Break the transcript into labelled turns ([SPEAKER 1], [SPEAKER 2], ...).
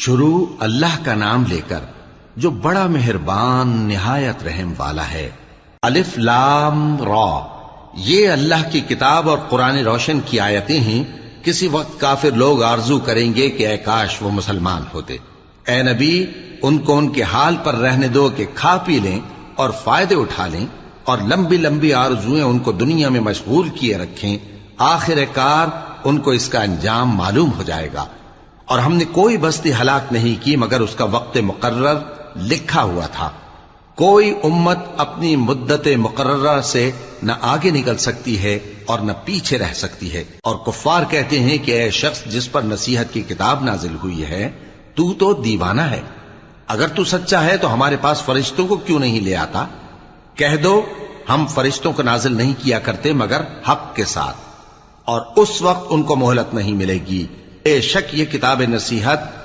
[SPEAKER 1] شروع اللہ کا نام لے کر جو بڑا مہربان نہایت رحم والا ہے۔ الف لام را، یہ اللہ کی کتاب اور قرآن روشن کی آیتیں ہیں۔ کسی وقت کافر لوگ آرزو کریں گے کہ اے کاش وہ مسلمان ہوتے۔ اے نبی، ان کو ان کے حال پر رہنے دو کہ کھا پی لیں اور فائدے اٹھا لیں، اور لمبی لمبی آرزویں ان کو دنیا میں مشغول کیے رکھیں۔ آخر کار ان کو اس کا انجام معلوم ہو جائے گا۔ اور ہم نے کوئی بستی ہلاک نہیں کی مگر اس کا وقت مقرر لکھا ہوا تھا۔ کوئی امت اپنی مدت مقررہ سے نہ آگے نکل سکتی ہے اور نہ پیچھے رہ سکتی ہے۔ اور کفار کہتے ہیں کہ اے شخص جس پر نصیحت کی کتاب نازل ہوئی ہے، تو دیوانہ ہے۔ اگر تو سچا ہے تو ہمارے پاس فرشتوں کو کیوں نہیں لے آتا؟ کہہ دو ہم فرشتوں کو نازل نہیں کیا کرتے مگر حق کے ساتھ، اور اس وقت ان کو مہلت نہیں ملے گی۔ بے شک یہ کتاب نصیحت